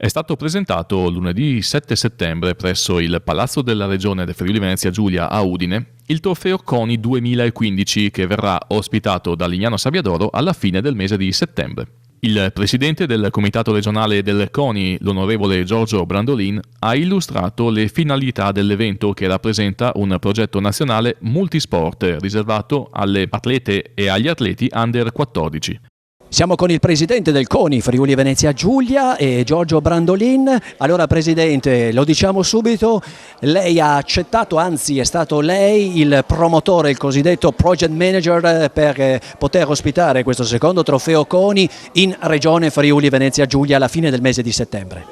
È stato presentato lunedì 7 settembre presso il Palazzo della Regione del Friuli Venezia Giulia a Udine il trofeo CONI 2015 che verrà ospitato da Lignano Sabbiadoro alla fine del mese di settembre. Il presidente del comitato regionale del CONI, l'onorevole Giorgio Brandolin, ha illustrato le finalità dell'evento che rappresenta un progetto nazionale multisport riservato alle atlete e agli atleti under 14. Siamo con il presidente del CONI Friuli Venezia Giulia e Giorgio Brandolin. Allora presidente, lo diciamo subito, lei ha accettato, anzi è stato lei il promotore, il cosiddetto project manager per poter ospitare questo secondo trofeo CONI in regione Friuli Venezia Giulia alla fine del mese di settembre.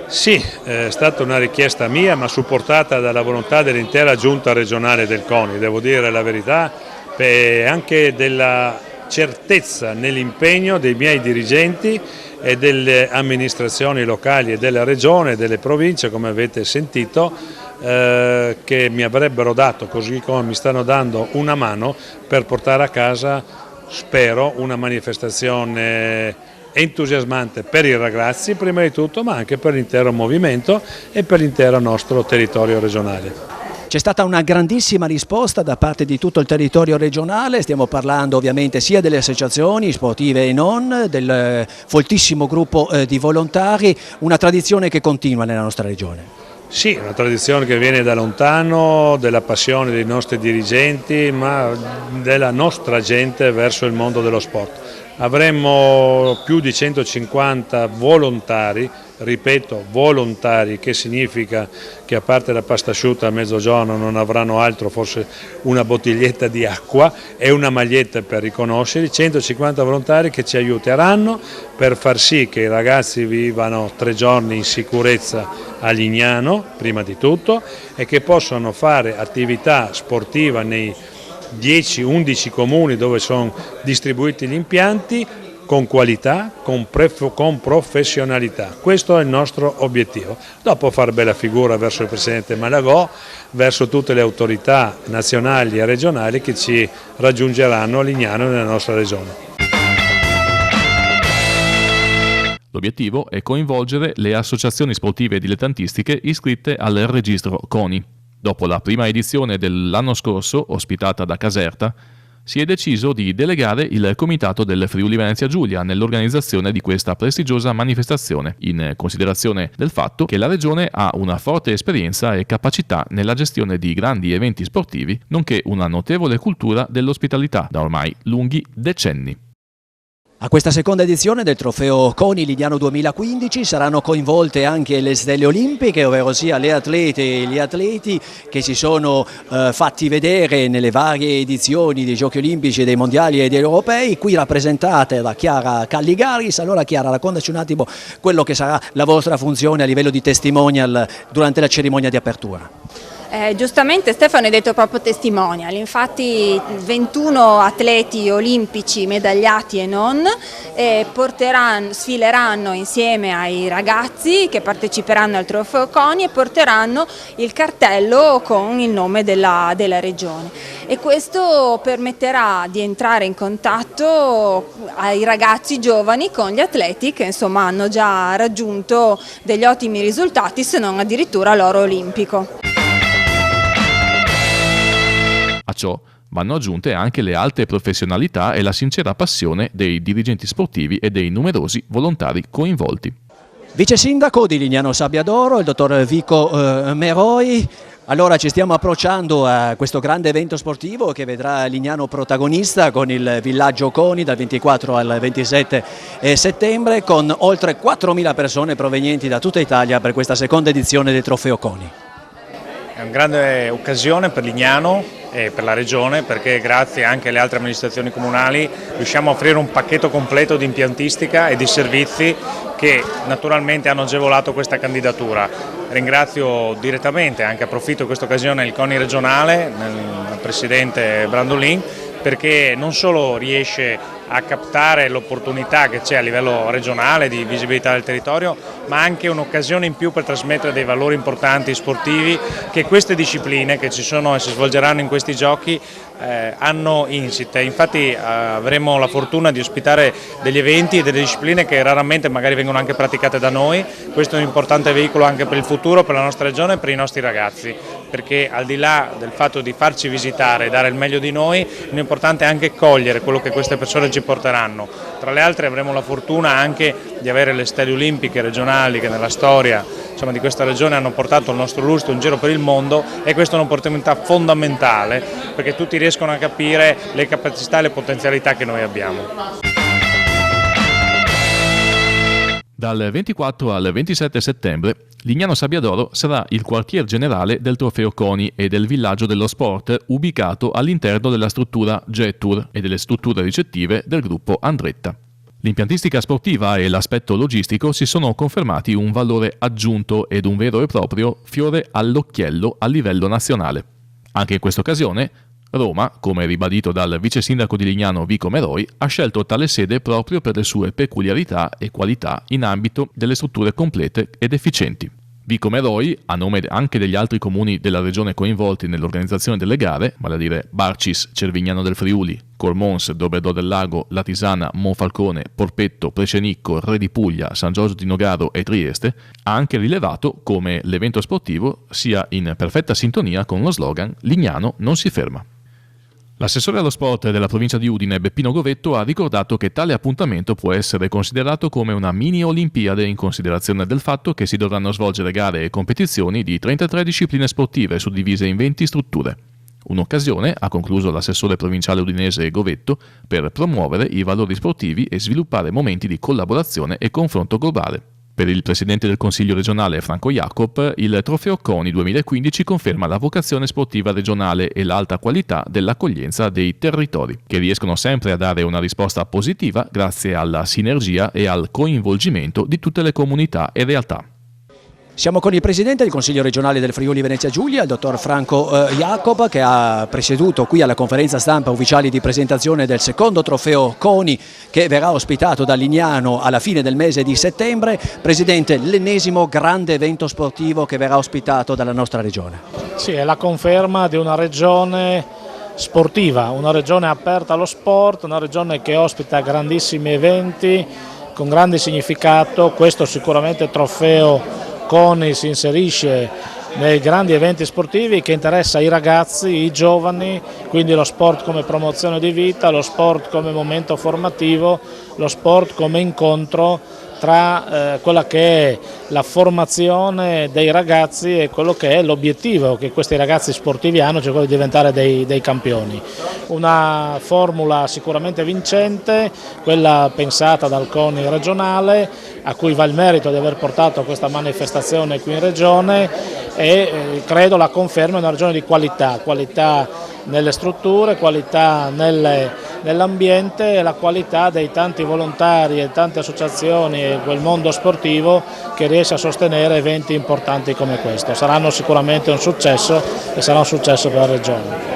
Sì, è stata una richiesta mia ma supportata dalla volontà dell'intera giunta regionale del CONI, devo dire la verità, e anche della certezza nell'impegno dei miei dirigenti e delle amministrazioni locali e della regione e delle province, come avete sentito, che mi avrebbero dato, così come mi stanno dando, una mano per portare a casa, spero, una manifestazione entusiasmante per i ragazzi prima di tutto, ma anche per l'intero movimento e per l'intero nostro territorio regionale. C'è stata una grandissima risposta da parte di tutto il territorio regionale, stiamo parlando ovviamente sia delle associazioni sportive e non, del foltissimo gruppo di volontari, una tradizione che continua nella nostra regione. Sì, una tradizione che viene da lontano, della passione dei nostri dirigenti, ma della nostra gente verso il mondo dello sport. Avremmo più di 150 volontari, ripeto volontari, che significa che a parte la pasta asciutta a mezzogiorno non avranno altro, forse una bottiglietta di acqua e una maglietta per riconoscerli, 150 volontari che ci aiuteranno per far sì che i ragazzi vivano 3 giorni in sicurezza a Lignano, prima di tutto, e che possano fare attività sportiva nei 10-11 comuni dove sono distribuiti gli impianti con qualità, con professionalità. Questo è il nostro obiettivo. Dopo fare bella figura verso il Presidente Malagò, verso tutte le autorità nazionali e regionali che ci raggiungeranno a Lignano nella nostra regione. L'obiettivo è coinvolgere le associazioni sportive dilettantistiche iscritte al registro CONI. Dopo la prima edizione dell'anno scorso, ospitata da Caserta, si è deciso di delegare il comitato del Friuli Venezia Giulia nell'organizzazione di questa prestigiosa manifestazione, in considerazione del fatto che la regione ha una forte esperienza e capacità nella gestione di grandi eventi sportivi, nonché una notevole cultura dell'ospitalità da ormai lunghi decenni. A questa seconda edizione del trofeo CONI Lignano 2015 saranno coinvolte anche le stelle olimpiche, ovvero sia le atlete e gli atleti che si sono fatti vedere nelle varie edizioni dei Giochi Olimpici, dei Mondiali e degli Europei, qui rappresentate da Chiara Calligaris. Allora Chiara, raccontaci un attimo quello che sarà la vostra funzione a livello di testimonial durante la cerimonia di apertura. Giustamente Stefano hai detto proprio testimonial, infatti 21 atleti olimpici medagliati e non sfileranno insieme ai ragazzi che parteciperanno al trofeo CONI e porteranno il cartello con il nome della regione, e questo permetterà di entrare in contatto ai ragazzi giovani con gli atleti che insomma hanno già raggiunto degli ottimi risultati, se non addirittura l'oro olimpico. A ciò vanno aggiunte anche le alte professionalità e la sincera passione dei dirigenti sportivi e dei numerosi volontari coinvolti. Vice sindaco di Lignano Sabbiadoro, il dottor Vico Meroi. Allora ci stiamo approcciando a questo grande evento sportivo che vedrà Lignano protagonista con il villaggio CONI dal 24 al 27 settembre, con oltre 4.000 persone provenienti da tutta Italia per questa seconda edizione del trofeo CONI. È una grande occasione per Lignano e per la regione, perché grazie anche alle altre amministrazioni comunali riusciamo a offrire un pacchetto completo di impiantistica e di servizi che naturalmente hanno agevolato questa candidatura. Ringrazio direttamente, anche approfitto di questa occasione, il CONI regionale, il presidente Brandolin, perché non solo riesce a captare l'opportunità che c'è a livello regionale di visibilità del territorio, ma anche un'occasione in più per trasmettere dei valori importanti sportivi che queste discipline che ci sono e si svolgeranno in questi giochi hanno insite. Infatti avremo la fortuna di ospitare degli eventi e delle discipline che raramente magari vengono anche praticate da noi. Questo è un importante veicolo anche per il futuro, per la nostra regione e per i nostri ragazzi, perché al di là del fatto di farci visitare e dare il meglio di noi, è importante anche cogliere quello che queste persone ci porteranno. Tra le altre avremo la fortuna anche di avere le stelle olimpiche regionali che nella storia di questa regione hanno portato il nostro lustro in giro per il mondo, e questa è un'opportunità fondamentale perché tutti riescono a capire le capacità e le potenzialità che noi abbiamo. Dal 24 al 27 settembre Lignano Sabbiadoro sarà il quartier generale del Trofeo CONI e del Villaggio dello Sport, ubicato all'interno della struttura Jettour e delle strutture ricettive del gruppo Andretta. L'impiantistica sportiva e l'aspetto logistico si sono confermati un valore aggiunto ed un vero e proprio fiore all'occhiello a livello nazionale. Anche in questa occasione, Roma, come ribadito dal vice sindaco di Lignano Vico Meroi, ha scelto tale sede proprio per le sue peculiarità e qualità in ambito delle strutture complete ed efficienti. Vico Meroi, a nome anche degli altri comuni della regione coinvolti nell'organizzazione delle gare, vale a dire Barcis, Cervignano del Friuli, Cormons, Dobredò del Lago, Latisana, Monfalcone, Porpetto, Precenicco, Re di Puglia, San Giorgio di Nogaro e Trieste, ha anche rilevato come l'evento sportivo sia in perfetta sintonia con lo slogan «Lignano non si ferma». L'assessore allo sport della provincia di Udine, Beppino Govetto, ha ricordato che tale appuntamento può essere considerato come una mini Olimpiade in considerazione del fatto che si dovranno svolgere gare e competizioni di 33 discipline sportive suddivise in 20 strutture. Un'occasione, ha concluso l'assessore provinciale udinese Govetto, per promuovere i valori sportivi e sviluppare momenti di collaborazione e confronto globale. Per il presidente del Consiglio regionale Franco Jacob, il Trofeo CONI 2015 conferma la vocazione sportiva regionale e l'alta qualità dell'accoglienza dei territori, che riescono sempre a dare una risposta positiva grazie alla sinergia e al coinvolgimento di tutte le comunità e realtà. Siamo con il Presidente del Consiglio regionale del Friuli Venezia Giulia, il dottor Franco Jacob, che ha presieduto qui alla conferenza stampa ufficiale di presentazione del secondo trofeo CONI che verrà ospitato da Lignano alla fine del mese di settembre. Presidente, l'ennesimo grande evento sportivo che verrà ospitato dalla nostra regione. Sì, è la conferma di una regione sportiva, una regione aperta allo sport, una regione che ospita grandissimi eventi con grande significato. Questo sicuramente trofeo CONI si inserisce nei grandi eventi sportivi che interessa i ragazzi, i giovani, quindi lo sport come promozione di vita, lo sport come momento formativo, lo sport come incontro tra quella che è la formazione dei ragazzi e quello che è l'obiettivo che questi ragazzi sportivi hanno, cioè quello di diventare dei campioni. Una formula sicuramente vincente, quella pensata dal CONI regionale, a cui va il merito di aver portato questa manifestazione qui in regione, e credo la conferma di una regione di qualità nelle strutture, qualità nell'ambiente e la qualità dei tanti volontari e tante associazioni e quel mondo sportivo che riesce a sostenere eventi importanti come questo. Saranno sicuramente un successo e sarà un successo per la regione.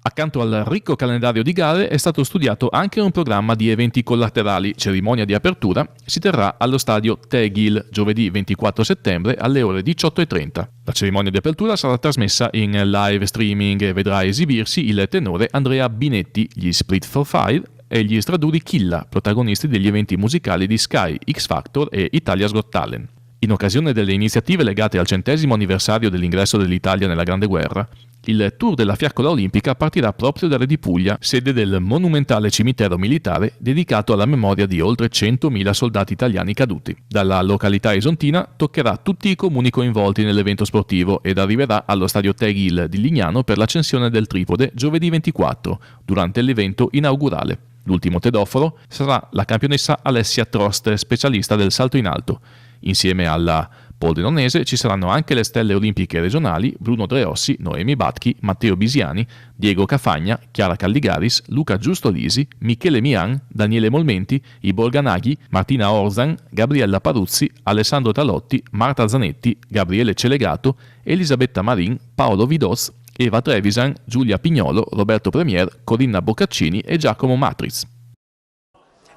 Accanto al ricco calendario di gare è stato studiato anche un programma di eventi collaterali. Cerimonia di apertura si terrà allo stadio Tegil giovedì 24 settembre alle ore 18:30. La cerimonia di apertura sarà trasmessa in live streaming e vedrà esibirsi il tenore Andrea Binetti, gli Split for Fire e gli Straduri Killa, protagonisti degli eventi musicali di Sky, X Factor e Italia's Got Talent. In occasione delle iniziative legate al 100° anniversario dell'ingresso dell'Italia nella Grande Guerra, il tour della Fiaccola Olimpica partirà proprio da Re di Puglia, sede del monumentale cimitero militare dedicato alla memoria di oltre 100.000 soldati italiani caduti. Dalla località isontina toccherà tutti i comuni coinvolti nell'evento sportivo ed arriverà allo stadio Tegil di Lignano per l'accensione del tripode giovedì 24, durante l'evento inaugurale. L'ultimo tedoforo sarà la campionessa Alessia Trost, specialista del salto in alto. Insieme alla Pordenonese ci saranno anche le stelle olimpiche regionali Bruno Dreossi, Noemi Batchi, Matteo Bisiani, Diego Cafagna, Chiara Calligaris, Luca Giustolisi, Michele Mian, Daniele Molmenti, Ibor Ganaghi, Martina Orzan, Gabriella Paruzzi, Alessandro Talotti, Marta Zanetti, Gabriele Celegato, Elisabetta Marin, Paolo Vidoz Eva Trevisan, Giulia Pignolo, Roberto Premier, Corinna Boccaccini e Giacomo Matriz.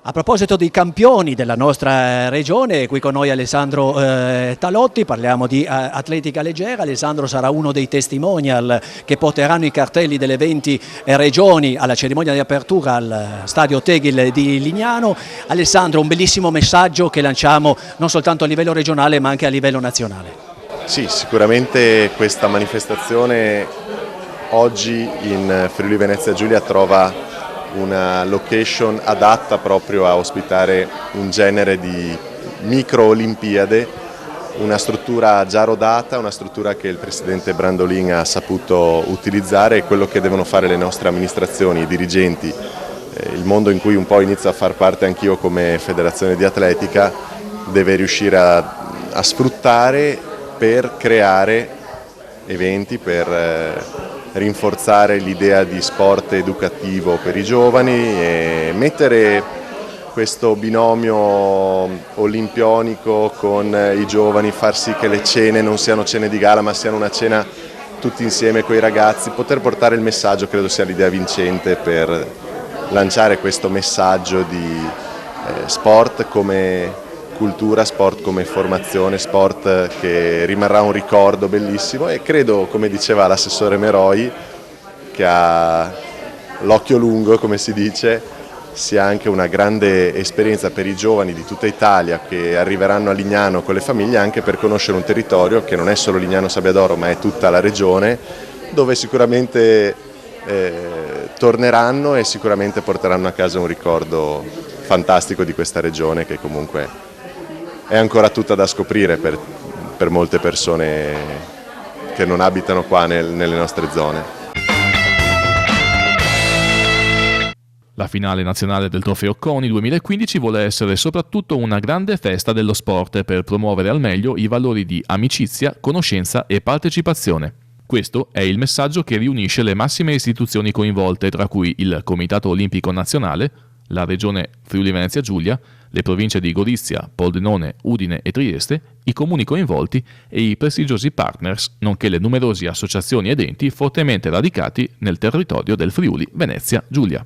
A proposito di campioni della nostra regione, qui con noi Alessandro Talotti, parliamo di atletica leggera. Alessandro sarà uno dei testimonial che porteranno i cartelli delle 20 regioni alla cerimonia di apertura al stadio Tegel di Lignano. Alessandro, un bellissimo messaggio che lanciamo non soltanto a livello regionale ma anche a livello nazionale. Sì, sicuramente questa manifestazione oggi in Friuli Venezia Giulia trova una location adatta proprio a ospitare un genere di micro Olimpiade, una struttura già rodata, una struttura che il presidente Brandolin ha saputo utilizzare, e quello che devono fare le nostre amministrazioni, i dirigenti, il mondo in cui un po' inizio a far parte anch'io come federazione di atletica, deve riuscire a sfruttare per creare eventi, per rinforzare l'idea di sport educativo per i giovani e mettere questo binomio olimpionico con i giovani, far sì che le cene non siano cene di gala ma siano una cena tutti insieme con i ragazzi, poter portare il messaggio credo sia l'idea vincente per lanciare questo messaggio di sport come cultura, sport come formazione, sport che rimarrà un ricordo bellissimo, e credo, come diceva l'assessore Meroi, che ha l'occhio lungo, come si dice, sia anche una grande esperienza per i giovani di tutta Italia che arriveranno a Lignano con le famiglie, anche per conoscere un territorio che non è solo Lignano Sabbiadoro ma è tutta la regione, dove sicuramente torneranno e sicuramente porteranno a casa un ricordo fantastico di questa regione, che comunque è ancora tutta da scoprire per molte persone che non abitano qua nelle nostre zone. La finale nazionale del Trofeo CONI 2015 vuole essere soprattutto una grande festa dello sport per promuovere al meglio i valori di amicizia, conoscenza e partecipazione. Questo è il messaggio che riunisce le massime istituzioni coinvolte, tra cui il Comitato Olimpico Nazionale, la Regione Friuli Venezia Giulia, le province di Gorizia, Pordenone, Udine e Trieste, i comuni coinvolti e i prestigiosi partners, nonché le numerose associazioni ed enti fortemente radicati nel territorio del Friuli Venezia Giulia.